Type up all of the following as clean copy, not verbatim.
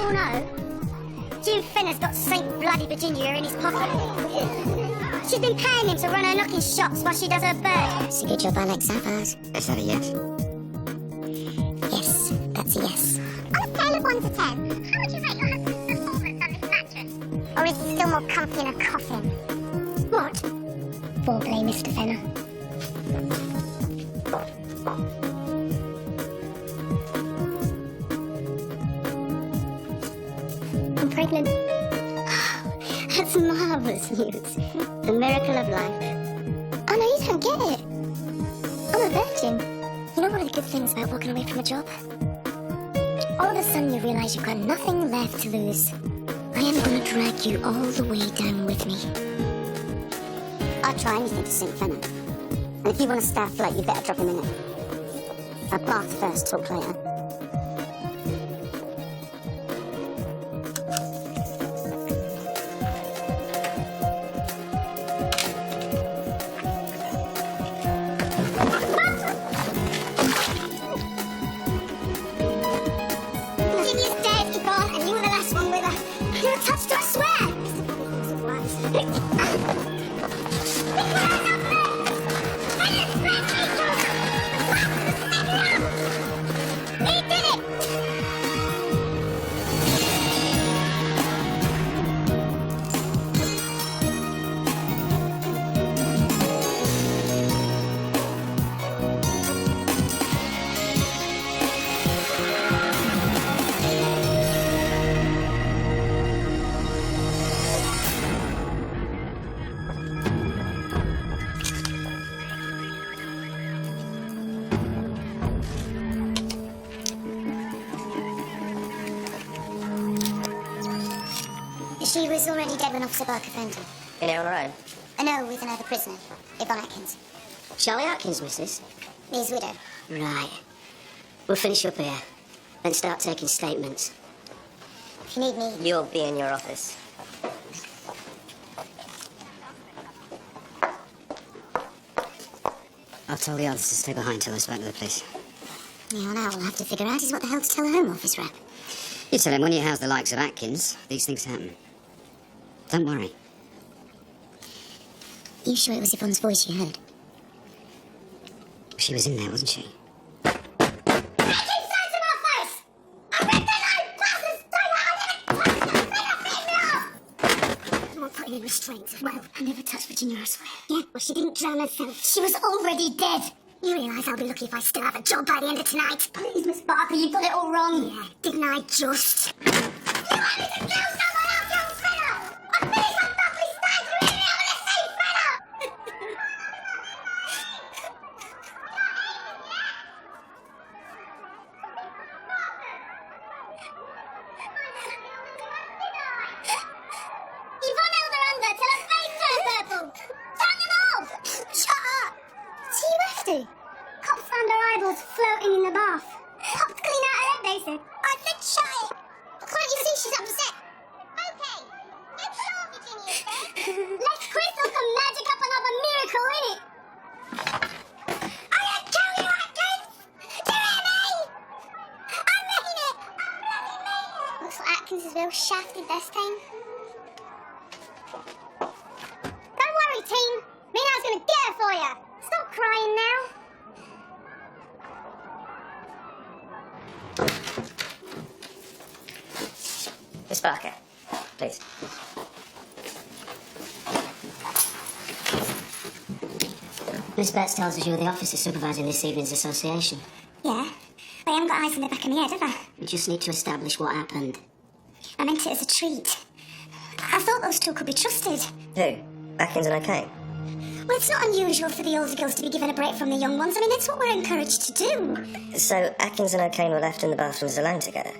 all know? Jim Fenner's got St. Bloody Virginia in his pocket. She's been paying him to run her knocking shots while she does her bird. It's a good job I like sapphires. Is that a yes? Yes, that's a yes. On a scale of 1 to 10, how would you rate your husband's performance on this mattress? Or is he still more comfy in a coffin? What? Foreplay, Mr. Fenner. I'm pregnant. That's marvellous news. The miracle of life. Oh no, you don't get it. I'm a virgin. You know one of the good things about walking away from a job? All of a sudden you realise you've got nothing left to lose. I am going to drag you all the way down with me. I'd try anything to sink Fenner. And if you want to stay afloat, you better drop him in it. A bath first, talk later. She was already dead when Officer Barker found her. In her on her own? No, with another prisoner, Yvonne Atkins. Charlie Atkins, missus? His widow. Right. We'll finish up here. Then start taking statements. If you need me... You'll be in your office. I'll tell the others to stay behind till I spoke to the police. Yeah, well, now all I'll have to figure out is what the hell to tell the Home Office rep. You tell him when you house the likes of Atkins, these things happen. Don't worry. You sure it was Yvonne's voice you heard? She was in there, wasn't she? Restraints. Well, I never touched Virginia, I swear. Yeah, well, she didn't drown herself. She was already dead. You realise I'll be lucky if I still have a job by the end of tonight. Please, Miss Barker, you've got it all wrong. Yeah, didn't I just? You want me to kill someone else, young Fenner? I finished my buckley stag, you really want to see Fenner? Yvonne held her under till her face turned purple. Turn them off! Shut up! So you have to. Cops found her eyeballs floating in the bath. Popped clean out her head, they said. I said shut it. Can't you see she's upset? Okay. Let's show Virginia then. Let Crystal come magic up another miracle, innit? I don't tell you, Atkins! Do you hear me? I mean it! Looks like Atkins is real shafted this time. Don't worry, team. Mina's gonna get her for you. Stop crying now. Miss Barker, please. Miss Betts tells us you're the officer supervising this evening's association. Yeah, but I haven't got eyes in the back of my head, have I? We just need to establish what happened. I meant it as a treat. I thought those two could be trusted. Who? Atkins and O'Kane? Well, it's not unusual for the older girls to be given a break from the young ones. I mean, it's what we're encouraged to do. So Atkins and O'Kane were left in the bathrooms alone together?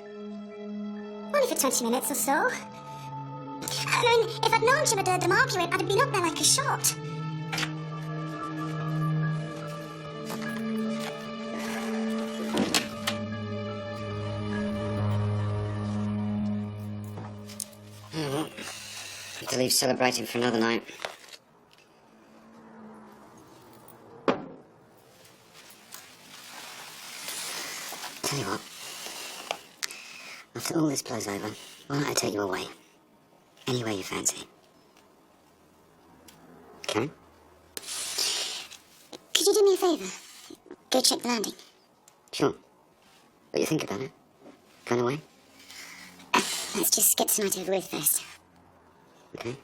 Only for 20 minutes or so. I mean, if I'd known Jim had heard them arguing, I'd have been up there like a shot. To leave celebrating for another night. Tell you what, After all this blows over, why don't I take you away? Anywhere you fancy. Okay? Could you do me a favour? Go check the landing. Sure. What do you think about it? Going away? Let's just get tonight over with first. Okay.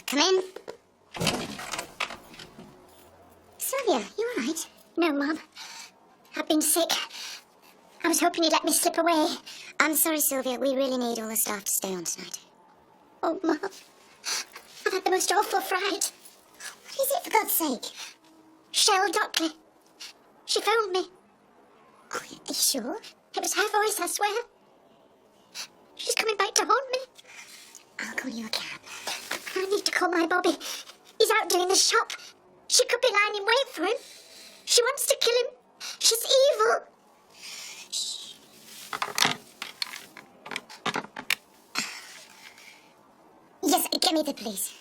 Come in. Sylvia, you alright? No, Mum. I've been sick. I was hoping you'd let me slip away. I'm sorry, Sylvia. We really need all the staff to stay on tonight. Oh, Mum. I've had the most awful fright. What is it, for God's sake? Cheryl Dockley. She phoned me. Oh, are you sure? It was her voice, I swear. She's coming back to haunt me. I'll call you a cab. I need to call my Bobby. He's out doing the shop. She could be lying in wait for him. She wants to kill him. She's evil. Yes, get me the police.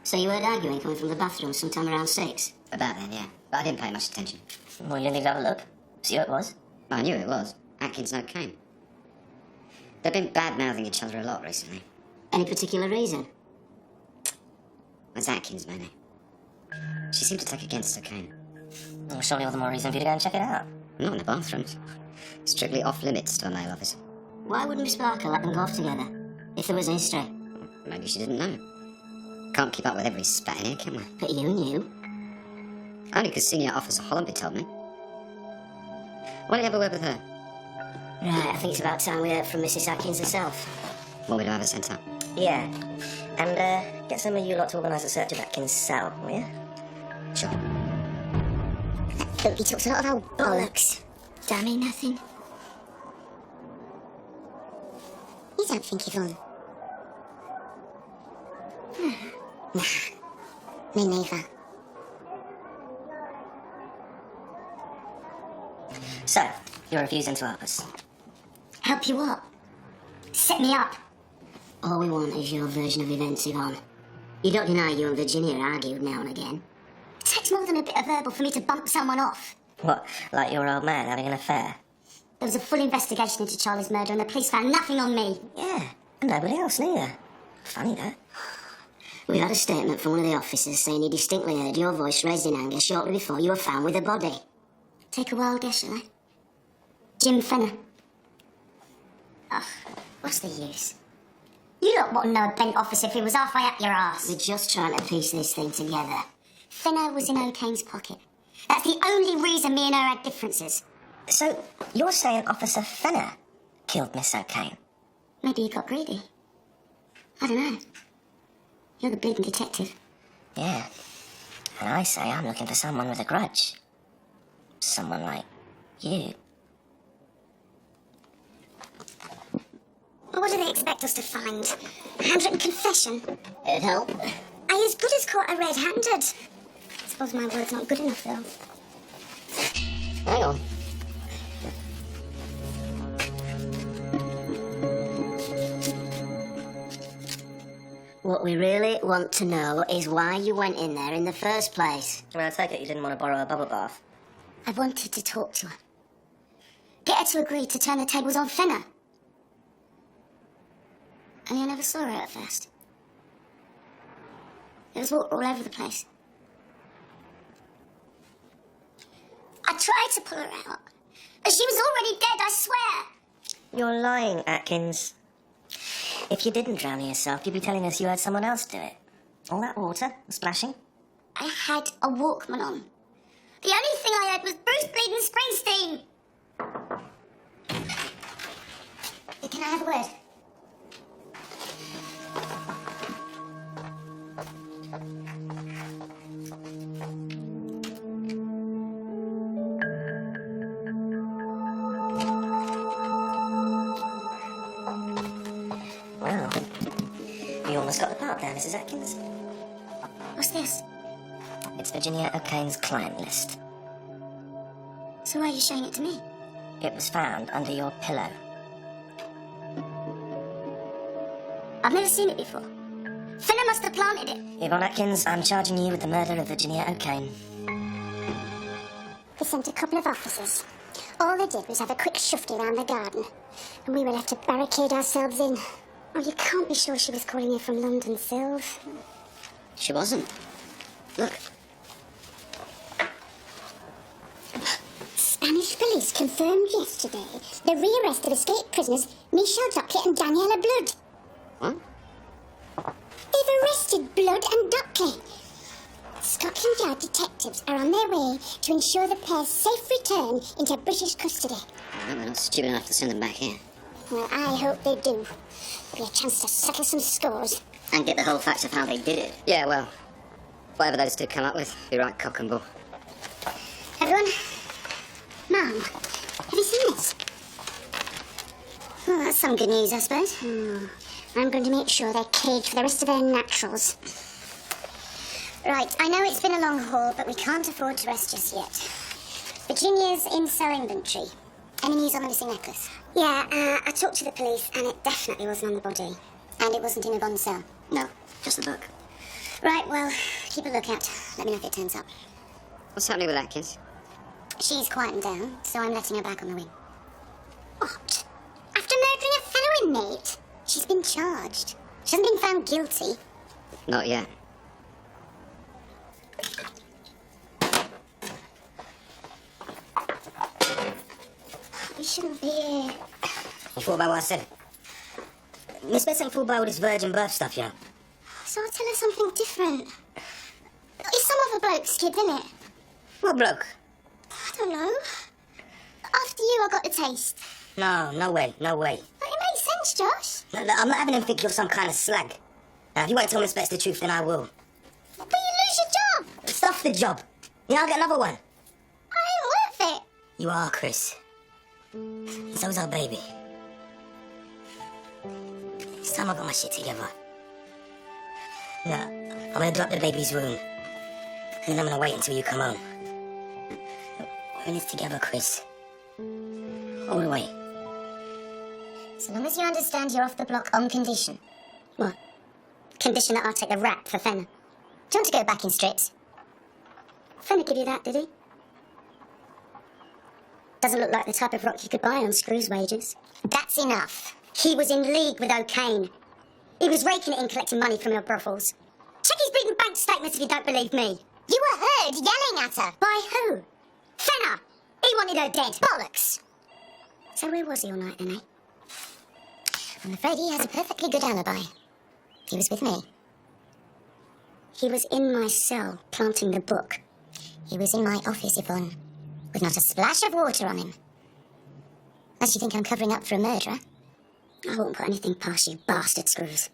So you heard arguing coming from the bathroom sometime around 6? About then, yeah. But I didn't pay much attention. Well, you didn't even have a look. See who it was? I knew it was. Atkins and O'Kane. They've been bad-mouthing each other a lot recently. Any particular reason? It's Atkins, mainly. She seemed to take against O'Kane. Well, surely all the more reason for you to go and check it out. Not in the bathrooms. Strictly off-limits to a male officer. Why wouldn't Miss Barker let them go off together? If there was a history. Maybe she didn't know. Can't keep up with every spat in here, can we? But you knew. Only because Senior Officer Hollandby told me. Why don't you have a word with her? Right, I think it's about time we heard from Mrs. Atkins herself. Want me to have her sent up? Yeah. And, get some of you lot to organise a search of Atkins' cell, will you? Sure. Look, he talks a lot of old bollocks. Damn me nothing. You don't think Yvonne? Nah. Me neither. So, you're refusing to help us. Help you what? Set me up. All we want is your version of events, Yvonne. You don't deny you and Virginia argued now and again. It takes more than a bit of verbal for me to bump someone off. What, like your old man having an affair? There was a full investigation into Charlie's murder and the police found nothing on me. Yeah, and nobody else neither. Funny that. We had a statement from one of the officers saying he distinctly heard your voice raised in anger shortly before you were found with a body. Take a wild guess, shall I? Jim Fenner. Ugh, what's the use? You lot wouldn't know a bent officer if he was halfway up your arse. We're just trying to piece this thing together. Fenner was in O'Kane's pocket. That's the only reason me and her had differences. So, you're saying Officer Fenner killed Miss O'Kane? Maybe he got greedy. I don't know. You're the bleeding detective. Yeah. And I say I'm looking for someone with a grudge. Someone like you. What do they expect us to find? A handwritten confession? It'd help. I as good as caught her red-handed. Suppose my word's not good enough, though. Hang on. What we really want to know is why you went in there in the first place. Well, I take it you didn't want to borrow a bubble bath. I wanted to talk to her. Get her to agree to turn the tables on Fenner. And I never saw her at first. There was water all over the place. I tried to pull her out, but she was already dead, I swear. You're lying, Atkins. If you didn't drown yourself, you'd be telling us you had someone else do it. All that water, splashing. I had a Walkman on. The only thing I had was Bruce Bleeding Springsteen. Can I have a word? Well, you almost got the part there, Mrs. Atkins. What's this? It's Virginia O'Kane's client list. So why are you showing it to me? It was found under your pillow. I've never seen it before. Fenner must have planted it. Yvonne Atkins, I'm charging you with the murder of Virginia O'Kane. We sent a couple of officers. All they did was have a quick shufty around the garden, and we were left to barricade ourselves in. Oh, you can't be sure she was calling you from London, Sylv. She wasn't. Look. Spanish police confirmed yesterday the rearrest of escaped prisoners Michelle Duckley and Daniela Blood. What? They've arrested Blood and Duckley. Scotland Yard detectives are on their way to ensure the pair's safe return into British custody. Well, we're not stupid enough to send them back here. Well, I hope they do. Be a chance to settle some scores. And get the whole facts of how they did it. Yeah, well, whatever those two come up with, be right cock and bull. Everyone, Mum, have you seen this? Well, that's some good news, I suppose. I'm going to make sure they're caged for the rest of their naturals. Right, I know it's been a long haul, but we can't afford to rest just yet. Virginia's in cell inventory. Any news on the missing necklace? Yeah, I talked to the police, and it definitely wasn't on the body. And it wasn't in Yvonne's cell? No, just the book. Right, well, keep a lookout. Let me know if it turns up. What's happening with Atkins? She's quieting down, so I'm letting her back on the wing. What? After murdering a fellow inmate? She's been charged. She hasn't been found guilty. Not yet. We shouldn't be here. You thought about what I said? Miss Besson fooled by all this virgin birth stuff, you know. So I'll tell her something different. It's some other bloke's kid, isn't it? What bloke? I don't know. After you, I got the taste. No way. But it makes sense, Josh. No, I'm not having him think you're some kind of slag. Now, if you won't tell Miss Bess the truth, then I will. But you lose your job. Stuff the job. Yeah, I'll get another one. I ain't worth it. You are, Chris. And so's our baby. It's time I got my shit together. No, I'm gonna drop the baby's room. And then I'm gonna wait until you come home. We're in this together, Chris. All the way. So long as you understand you're off the block on condition. What? Condition that I'll take the rap for Fenner. Do you want to go back in strips? Fenner give you that, did he? Doesn't look like the type of rock you could buy on Screw's wages. That's enough. He was in league with O'Kane. He was raking it in collecting money from your brothels. Check his bleeding bank statements if you don't believe me. You were heard yelling at her. By who? Fenner! He wanted her dead. Bollocks! So where was he all night then, eh? I'm afraid he has a perfectly good alibi. He was with me. He was in my cell, planting the book. He was in my office, Yvonne, with not a splash of water on him. Unless you think I'm covering up for a murderer. I won't put anything past you, bastard Screws.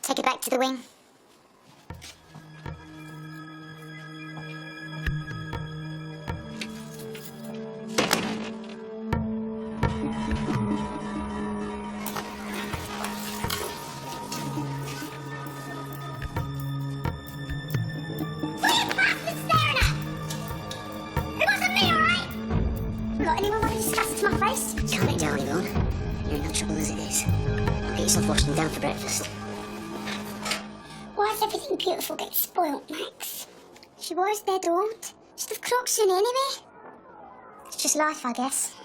Take it back to the wing. Calm it down, Yvonne. You're in no trouble as it is. Get yourself washed and down for breakfast. Why is everything beautiful get spoilt, Max? She was there, don't. She'd have clocked soon anyway. It's just life, I guess.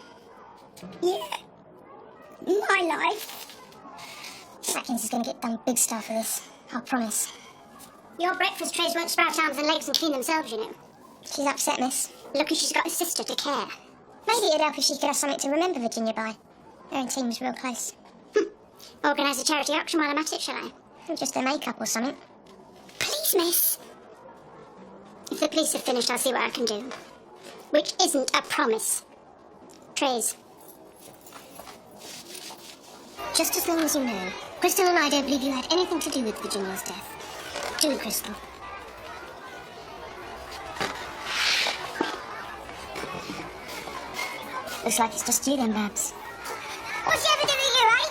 Yeah. My life. Atkins is going to get done big style for this. I promise. Your breakfast trays won't sprout arms and legs and clean themselves, you know. She's upset, miss. Lucky she's got a sister to care. Maybe it'd help if she could have something to remember Virginia by. Her and team was real close. Organise a charity auction while I'm at it, shall I? Or just her makeup or something. Please, miss. If the police have finished, I'll see what I can do. Which isn't a promise. Trays. Just as long as you know, Crystal and I don't believe you had anything to do with Virginia's death. Do we, Crystal? Looks like it's just you then, Babs. What's she ever doing with you, eh?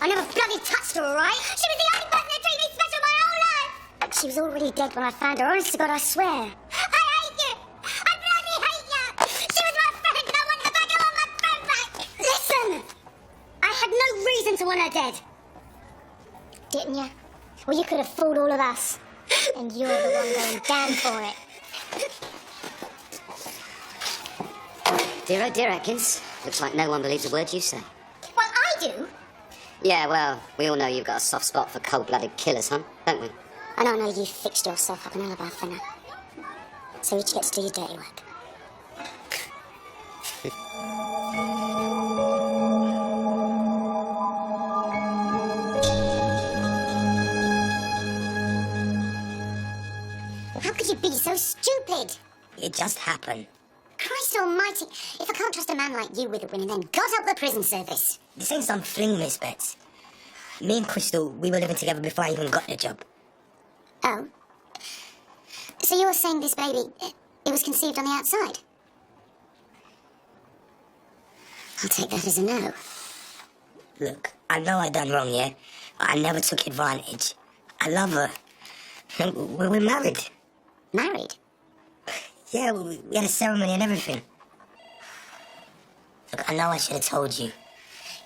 I never bloody touched her, all right? She was the only person that treated me special my whole life. She was already dead when I found her. Honest to God, I swear. I hate you! I bloody hate you! She was my friend and I want the back. I want my friend back! Listen! I had no reason to want her dead. Didn't you? Well, you could have fooled all of us. And you're the one going down for it. Dear oh dear, Atkins. Looks like no one believes a word you say. Well, I do. Yeah, well, we all know you've got a soft spot for cold-blooded killers, huh? Don't we? And I know you fixed yourself up an alibi for now. So each gets to do your dirty work. How could you be so stupid? It just happened. Christ almighty, if I can't trust a man like you with a winning, then God help the prison service. This ain't some fling, Miss Betts. Me and Crystal, we were living together before I even got the job. Oh? So you're saying this baby, it was conceived on the outside? I'll take that as a no. Look, I know I done wrong, yeah? I never took advantage. I love her. And we're married. Married? Yeah, we had a ceremony and everything. Look, I know I should have told you.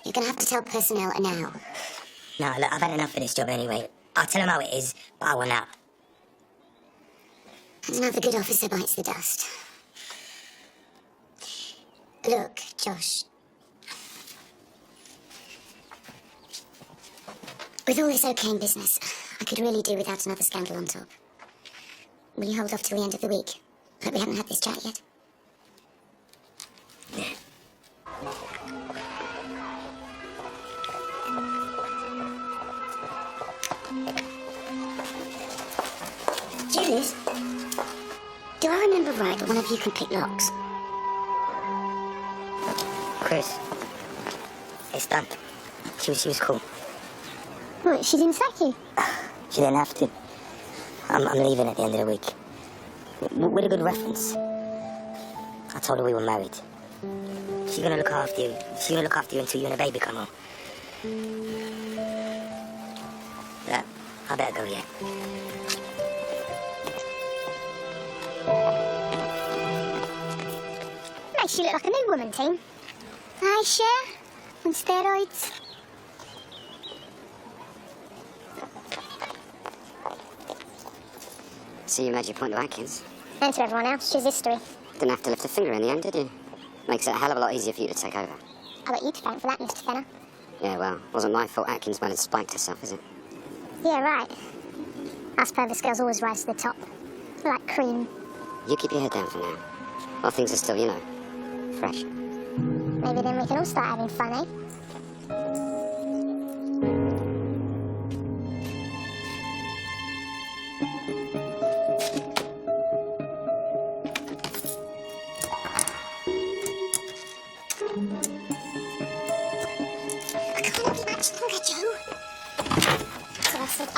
You're gonna have to tell personnel now. No, look, I've had enough of this job anyway. I'll tell them how it is, but I want out. And another good officer bites the dust. Look, Josh. With all this cocaine business, I could really do without another scandal on top. Will you hold off till the end of the week? Hope we haven't had this chat yet. Julius, do I remember right that one of you can pick locks? Chris, it's done. She was cool. What, she didn't sack you? She didn't have to. I'm leaving at the end of the week. With a good reference. I told her we were married. She's gonna look after you. She's gonna look after you until you and a baby come home. Yeah, I better go, yeah. Makes you look like a new woman, team. I share on steroids. So you made your point to Atkins. And to everyone else, she's history. Didn't have to lift a finger in the end, did you? Makes it a hell of a lot easier for you to take over. I've got you to thank for that, Mr. Fenner. Yeah, well, wasn't my fault Atkins went and spiked herself, is it? Yeah, right. Us pervers girls always rise to the top. We're like cream. You keep your head down for now. While things are still, you know, fresh. Maybe then we can all start having fun, eh?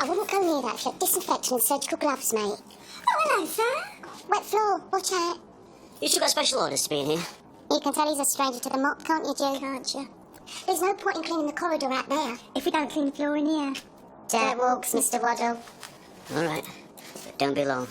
I wouldn't go near that if you had disinfectant and surgical gloves, mate. Oh, hello, sir. Wet floor, watch out. You two got special orders to be in here? You can tell he's a stranger to the mop, can't you, Joe? Can't you? There's no point in cleaning the corridor out there if we don't clean the floor in here. Dirt walks, Mr. Waddle. All right. Don't be long.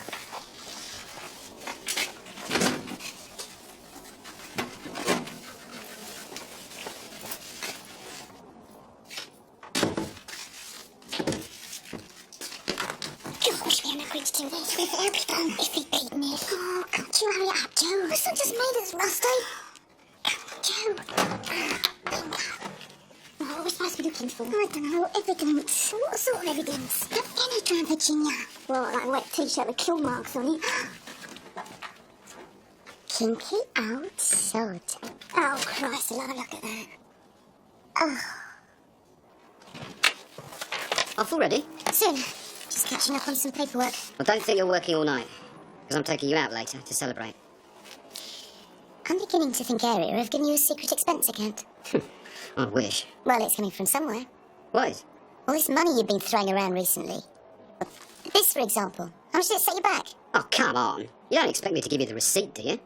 Gosh, we haven't agreed to do this. We've everything if we've beaten it. Oh, can't you hurry it up, Joe? It's not just made us rusty. Joe. What are we supposed to be looking for? I don't know. Evidence. What sort of evidence? The Penogram, Virginia. What, like a wet t-shirt with kill marks on it? Kinky out sod. Oh, Christ, I'll have a look at that. Oh. Off already? Soon. Just catching up on some paperwork. Well, don't think you're working all night, because I'm taking you out later to celebrate. I'm beginning to think Area have given you a secret expense account. I wish. Well, it's coming from somewhere. What? All this money you've been throwing around recently. This, for example. How much did it set you back? Oh, come on. You don't expect me to give you the receipt, do you?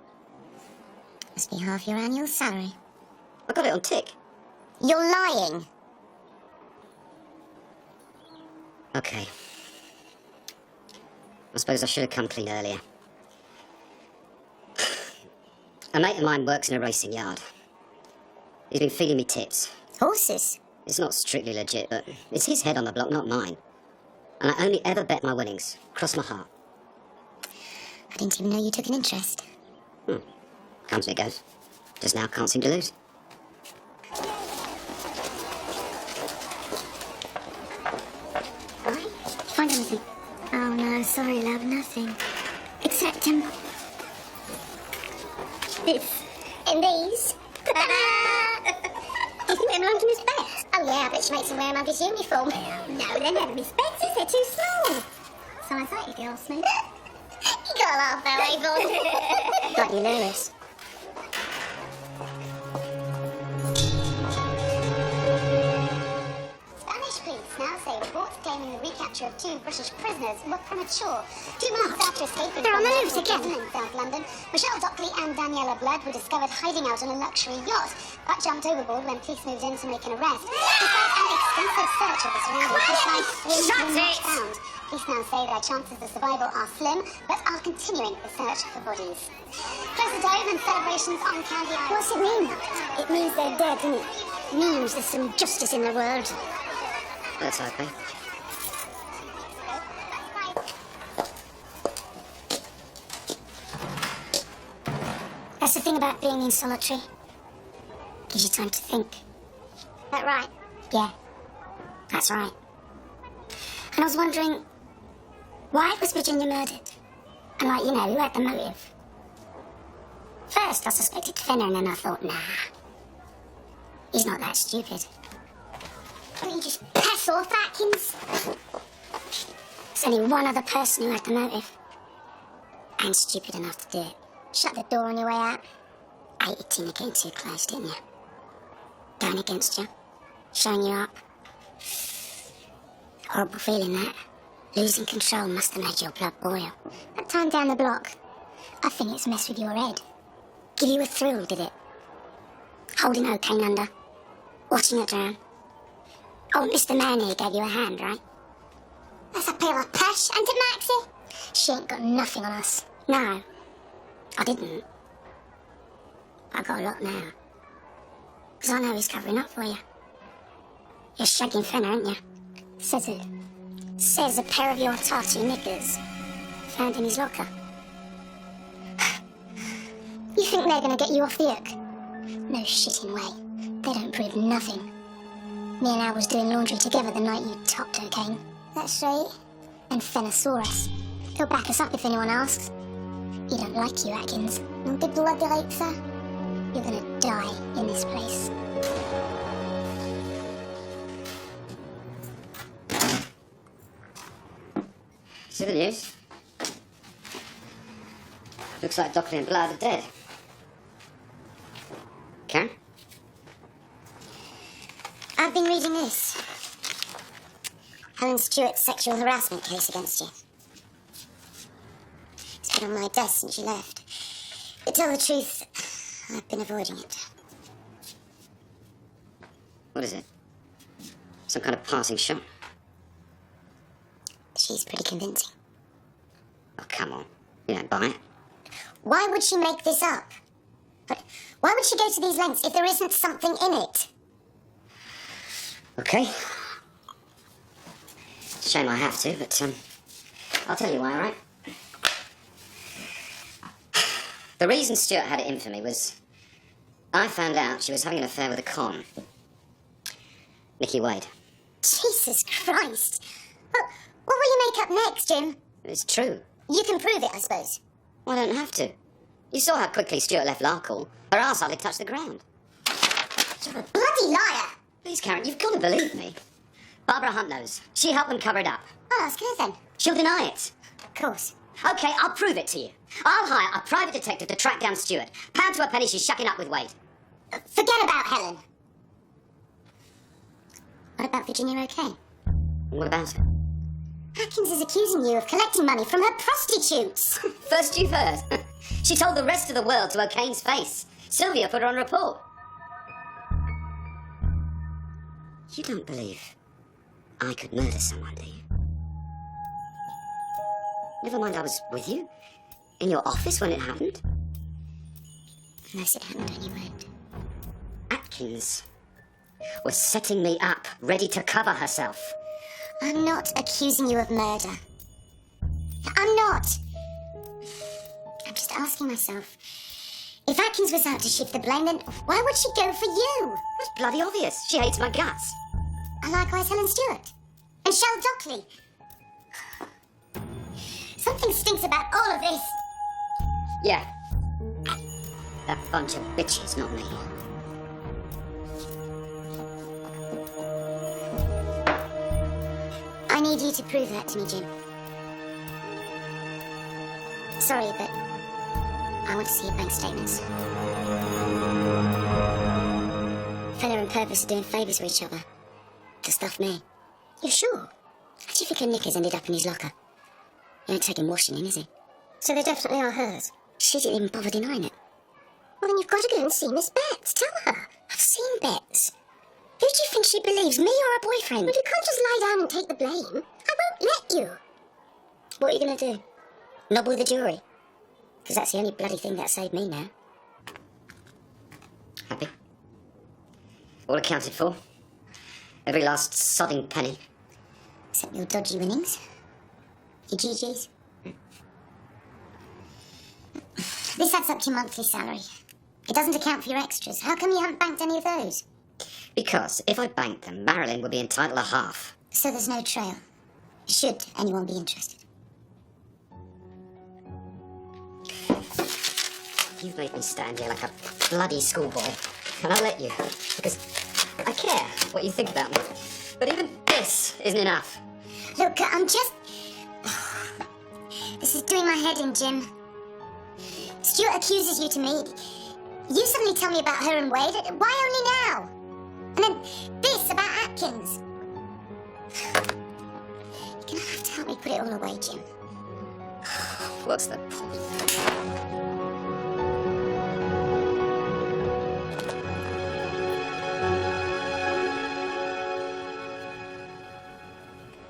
Must be half your annual salary. I got it on tick. You're lying. Okay. I suppose I should have come clean earlier. A mate of mine works in a racing yard. He's been feeding me tips. Horses? It's not strictly legit, but it's his head on the block, not mine. And I only ever bet my winnings. Cross my heart. I didn't even know you took an interest. Comes and it goes. Just now, can't seem to lose. Find anything? Oh no, sorry love, nothing. Except, this. And these. Do you think they're belong to Miss Betts? Oh yeah, I bet she makes them wear a mother's uniform. No, they're never Miss Betsy's, they're too small. So I thought you'd ask me. You gotta laugh that way, Vaughn. Got you, Lewis. Spanish police now say reports claiming the recapture of 2 British prisoners were premature. 2 months after escaping They're on from the a loose local again. prison in South London, Michelle Dockley and Daniela Blood were discovered hiding out on a luxury yacht, but jumped overboard when police moved in to make an arrest. Despite an extensive search of the surrounding coastline, were not found. Police now say their chances of survival are slim, but are continuing the search for bodies. Closer to home and celebrations on Candy Island. What's it mean? It means they're dead, doesn't it? It means there's some justice in the world. Let's hope, eh? That's the thing about being in solitary. Gives you time to think. That right? Yeah, that's right. And I was wondering, why was Virginia murdered? And like, you know, who had the motive? First, I suspected Fenner, and then I thought, nah. He's not that stupid. Don't you just pass off, Atkins? There's only one other person who had the motive. And stupid enough to do it. Shut the door on your way out. Hated Tina getting too close, didn't you? Going against you. Showing you up. Horrible feeling, that. Losing control must have made your blood boil. That time down the block, I think it's messed with your head. Give you a thrill, did it? Holding O'Kane under. Watching her drown. Oh, Mr. Man here gave you a hand, right? That's a pail of pash, ain't it, Maxie? She ain't got nothing on us. No, I didn't. I got a lot now. Because I know he's covering up for you. You're shagging Fenner, aren't you? Says who? Says a pair of your tarty knickers. Found in his locker. You think they're gonna get you off the hook? No shitting way. They don't prove nothing. Me and Al was doing laundry together the night you topped O'Kane. That's right. And Fenner saw us. He'll back us up if anyone asks. He don't like you, Atkins. No big blood like, sir. You're gonna die in this place. See the news? Looks like Dockley and Blood are dead. Karen? I've been reading this. Helen Stewart's sexual harassment case against you. It's been on my desk since you left. To tell the truth, I've been avoiding it. What is it? Some kind of passing shot? She's pretty convincing. Oh, come on. You don't buy it. Why would she make this up? But why would she go to these lengths if there isn't something in it? Okay. Shame I have to, but, I'll tell you why, all right? The reason Stuart had it in for me was I found out she was having an affair with a con. Nicky Wade. Jesus Christ. What will you make up next, Jim? It's true. You can prove it, I suppose. Well, I don't have to. You saw how quickly Stuart left Larkle. Her arse hardly touched the ground. You're a bloody liar. Please, Karen, you've got to believe me. Barbara Hunt knows. She helped them cover it up. I'll ask her then. She'll deny it. Of course. Okay, I'll prove it to you. I'll hire a private detective to track down Stuart. Pound to a penny she's shucking up with Wade. Forget about Helen. What about Virginia O'Kane? What about her? Atkins is accusing you of collecting money from her prostitutes. First you've heard. She told the rest of the world to O'Kane's face. Sylvia put her on report. You don't believe I could murder someone, do you? Never mind, I was with you. In your office when it happened. Unless it hadn't when you went. Atkins was setting me up, ready to cover herself. I'm not accusing you of murder. I'm not. I'm just asking myself, if Atkins was out to shift the blame, then why would she go for you? It's bloody obvious. She hates my guts. And likewise Helen Stewart. And Shell Dockley. Something stinks about all of this. Yeah. That bunch of bitches, not me. I need you to prove that to me, Jim. Sorry, but I want to see your bank statements. Fella and Purpose are doing favours for each other. To stuff me. You're sure? How do you think her knickers ended up in his locker? He ain't taking washing in, is he? So they definitely are hers. She didn't even bother denying it. Well, then you've got to go and see Miss Betts. Tell her. I've seen Betts. Who do you think she believes, me or her boyfriend? Well, you can't just lie down and take the blame. I won't let you. What are you going to do? Nobble the jury? Because that's the only bloody thing that saved me now. Happy? All accounted for. Every last sodding penny. Except your dodgy winnings. Your GGs. This adds up to your monthly salary. It doesn't account for your extras. How come you haven't banked any of those? Because if I banked them, Marilyn would be entitled to half. So there's no trail. Should anyone be interested. You've made me stand here like a bloody schoolboy. And I'll let you. Because I care what you think about me. But even this isn't enough. Look, I'm just... This is doing my head in, Jim. Stuart accuses you to me. You suddenly tell me about her and Wade. Why only now? And then this about Atkins. You're gonna have to help me put it all away, Jim. What's the point?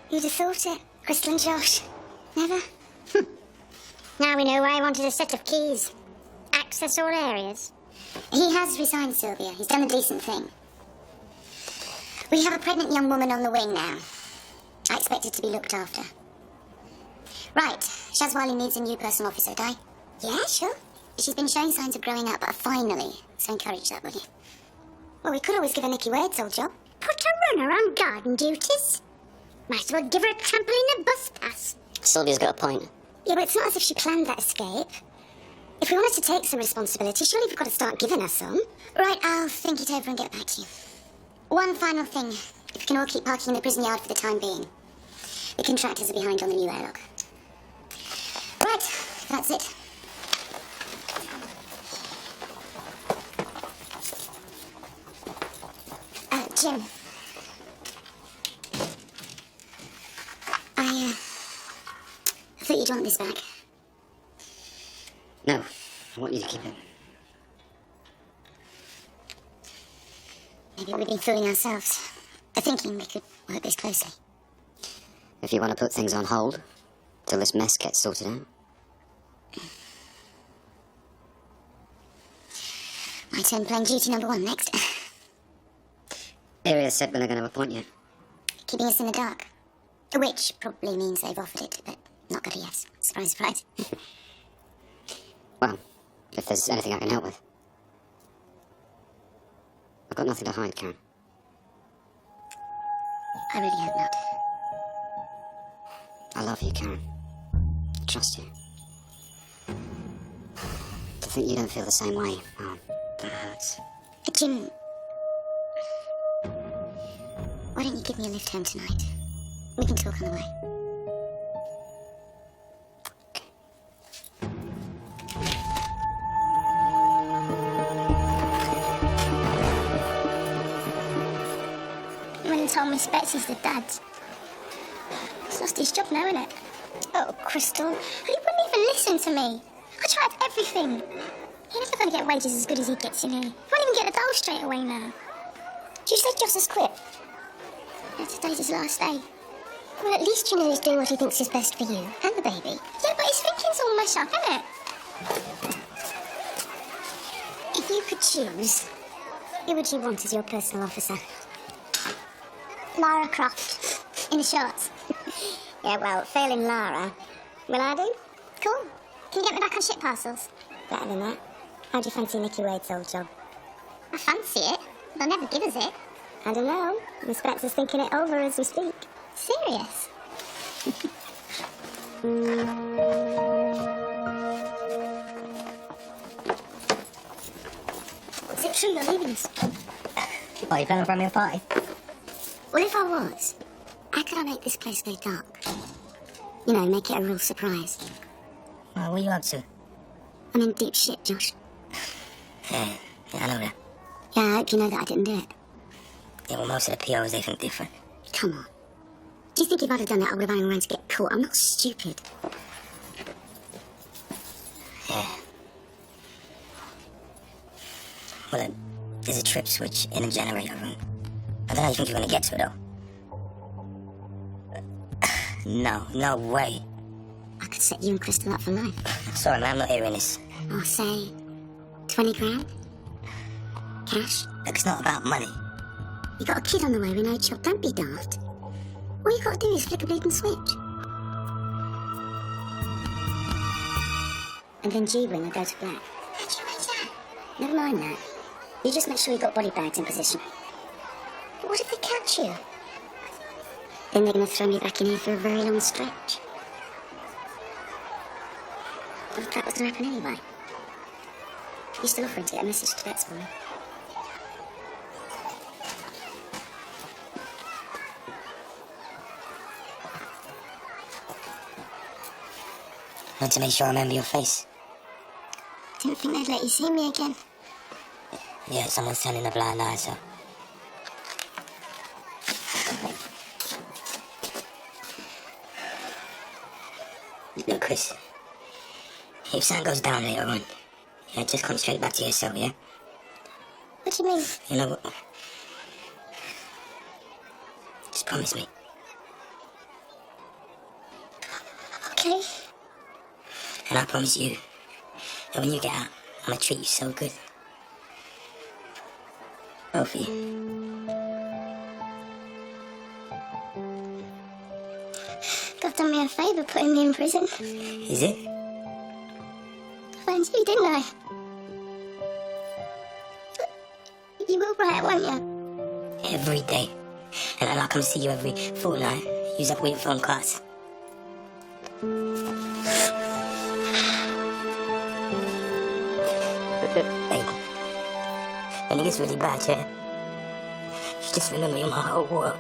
Who'd have thought it? Crystal and Josh. Never? Now we know why he wanted a set of keys. Access all areas. He has resigned, Sylvia. He's done a decent thing. We have a pregnant young woman on the wing now. I expect her to be looked after. Right, Shazwali needs a new personal officer, Di. Yeah, sure. She's been showing signs of growing up, finally. So encourage that, will you? Well, we could always give her Nicky Wade's old job. Put a runner on garden duties. Might as well give her a trampoline and bus pass. Sylvia's got a point. Yeah, but it's not as if she planned that escape. If we wanted to take some responsibility, surely we've got to start giving her some. Right, I'll think it over and get back to you. One final thing. If we can all keep parking in the prison yard for the time being. The contractors are behind on the new airlock. Right, that's it. Jim. I thought you'd want this back. No, I want you to keep it. Maybe we've been fooling ourselves. Thinking we could work this closely. If you want to put things on hold, till this mess gets sorted out. My turn playing duty number 1 next. Area said when they're going to appoint you. Keeping us in the dark. Which probably means they've offered it, but not got a yes. Surprise, surprise. Well, if there's anything I can help with. I've got nothing to hide, Karen. I really hope not. I love you, Karen. I trust you. To think you don't feel the same way, oh, that hurts. Jim, why don't you give me a lift home tonight? We can talk on the way. When he told Miss Betsy's the dad. He's lost his job now, innit? Oh, Crystal. He wouldn't even listen to me. I tried everything. You're never going to get wages as good as he gets in here. He won't even get the dough straight away now. Did you say Joss has quit? Yeah, today's his last day. Well, at least you know he's doing what he thinks is best for you and the baby. Yeah, but his thinking's all mush up, isn't it? If you could choose, who would you want as your personal officer? Lara Croft. In the shorts. Yeah, well, failing Lara, will I do? Cool. Can you get me back on ship parcels? Better than that. How do you fancy Nicky Wade's old job? I fancy it. They'll never give us it. I don't know. Miss Spencer's thinking it over as we speak. Serious? Is it true you're leaving us? Oh, you planning to throw me a party? Well, if I was, how could I make this place go dark? You know, make it a real surprise. Well, what are you up to? I'm in deep shit, Josh. Yeah, I know that. Yeah, I hope you know that I didn't do it. Yeah, well, most of the POs, they think different. Come on. Do you think if I'd have done that, I would have hung around to get caught? I'm not stupid. Yeah. Well, there's a trip switch in the generator room. I don't know how you think you're gonna get to it, though. No way. I could set you and Crystal up for life. Sorry, man, I'm not hearing this. Or say, 20 grand? Cash? Look, it's not about money. You got a kid on the way with no job. Don't be daft. All you got to do is flick a bleeding switch. And then G-Wing will go to black. How'd you make that? Never mind that. You just make sure you got body bags in position. But what if they catch you? Then they're going to throw me back in here for a very long stretch. What if that was going to happen anyway? You're still offering to get a message to vets for me. I want to make sure I remember your face. Didn't think they'd let you see me again. Yeah, someone's telling a blind eye, so. Look, Chris. If something goes down later on, yeah, just come straight back to your cell, yeah? What do you mean? You know what? Just promise me. Okay. And I promise you that when you get out, I'm gonna treat you so good. Both of you. God done me a favour putting me in prison. Is it? I found you, didn't I? You will write, won't you? Every day. And I'll come see you every fortnight. Use up all your phone cards. Hey, when it gets really bad, yeah, you just remember you're my whole world.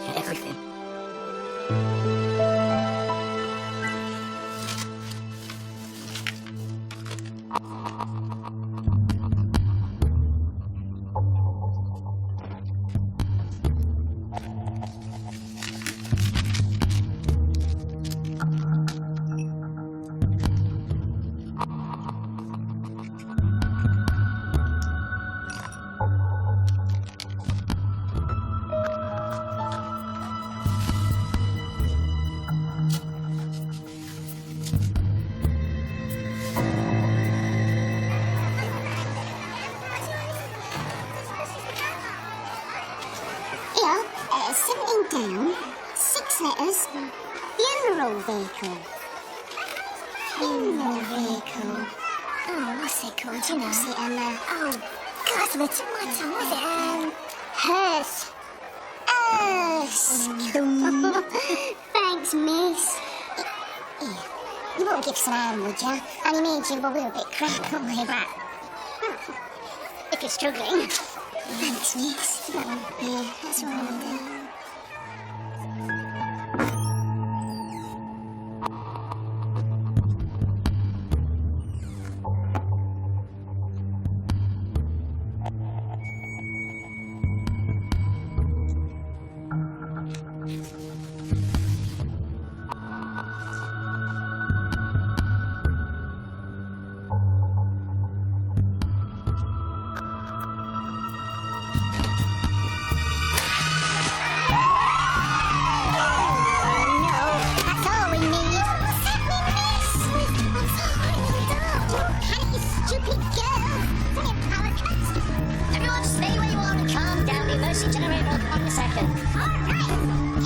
You're everything. Here, 17 down, 6 letters, funeral vehicle. Funeral vehicle. Oh, what's it called? You know. What's it, oh, God, it's the tip of my tongue. What's it, hearse. Thanks, miss. Here, you won't give us an hand, would you? Only me and Jim, well, we're a bit cramped, aren't we, but... Well, if you're struggling. Thanks, miss. Yeah, that's all I'll do.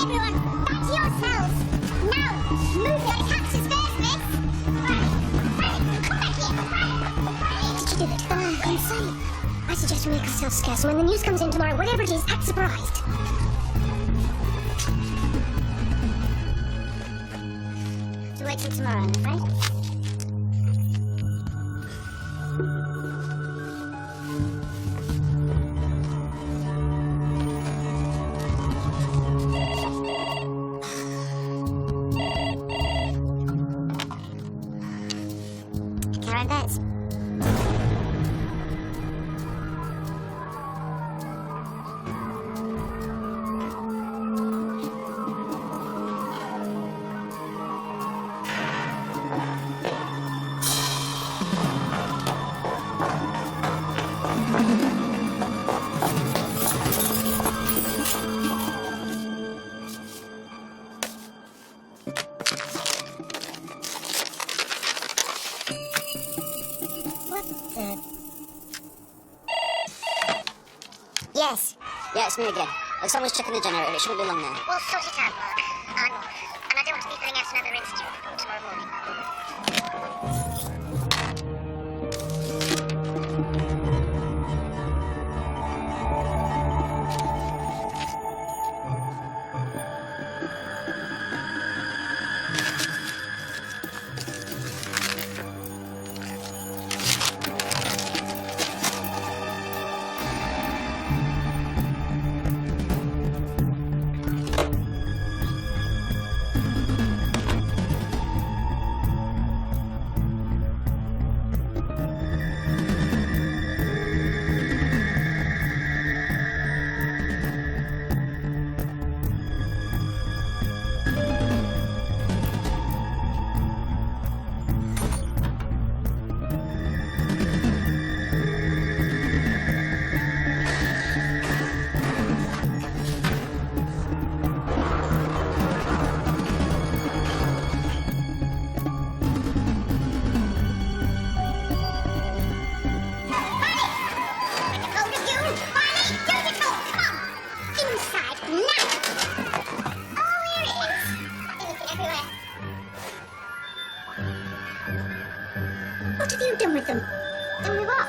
everyone, back to your cells. Now, move your taxes first, miss. Riley, come back here. Riley. Did you do it? I'm sorry. I suggest we make ourselves scarce, and when the news comes in tomorrow, whatever it is, act surprised. So wait till tomorrow, I'm afraid. Karen, that's... Yes. Yeah, it's me again. Someone's checking the generator. It shouldn't be long now. We'll sort it out, Mark. And I don't want to be filling out another institute tomorrow morning. What have you done with them? Done with what?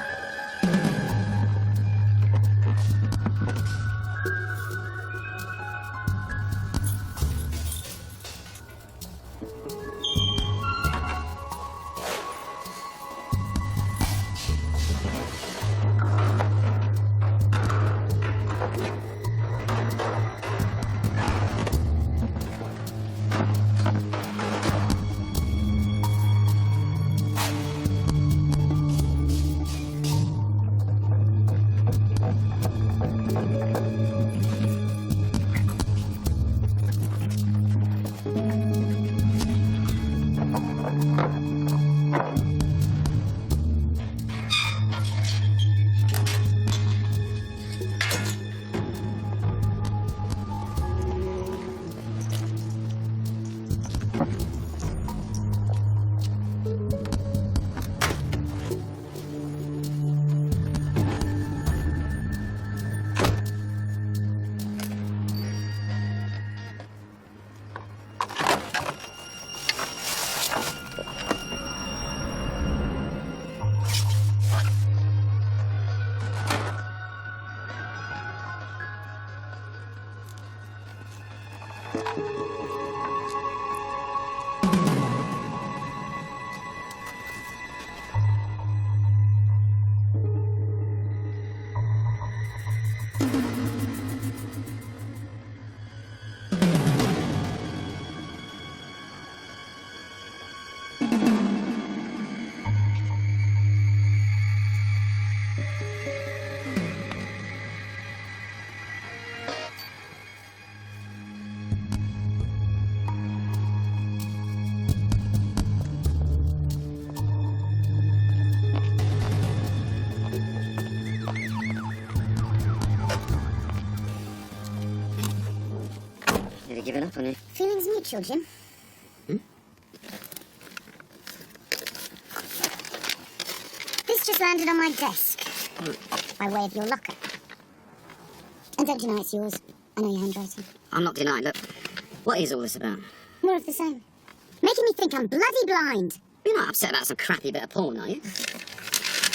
Have you given up on it? Feelings mutual, Jim. This just landed on my desk. By way of your locker. And don't deny it's yours. I know your handwriting. I'm not denying. Look, What is all this about? More of the same. Making me think I'm bloody blind. You're not upset about some crappy bit of porn, are you?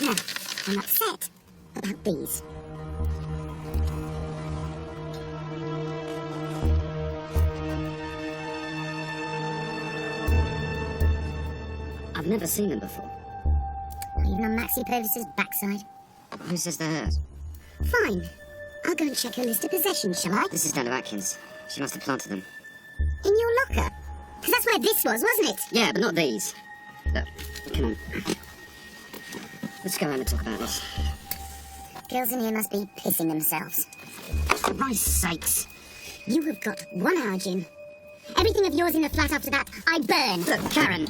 No, I'm upset about these. I've never seen them before. Not even on Maxie Purvis's backside. Who says they're hers? Fine. I'll go and check her list of possessions, shall I? This is down to Atkins. She must have planted them. In your locker? Because that's where this was, wasn't it? Yeah, but not these. Look, come on. Let's go home and talk about this. Girls in here must be pissing themselves. For Christ's sakes. You have got 1 hour, Jim. Everything of yours in the flat after that, I burn. Look, Karen.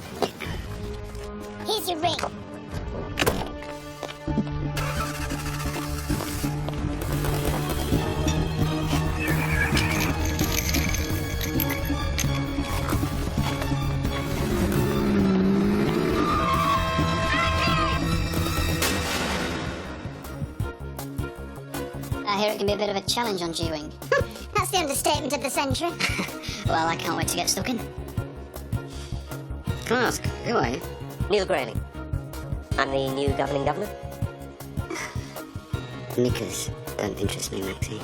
Here's your ring. I hear it can be a bit of a challenge on G-Wing. That's the understatement of the century. Well, I can't wait to get stuck in. Can I ask, who are you? Neil Grayling. I'm the new governing governor. Knickers don't interest me, Maxie.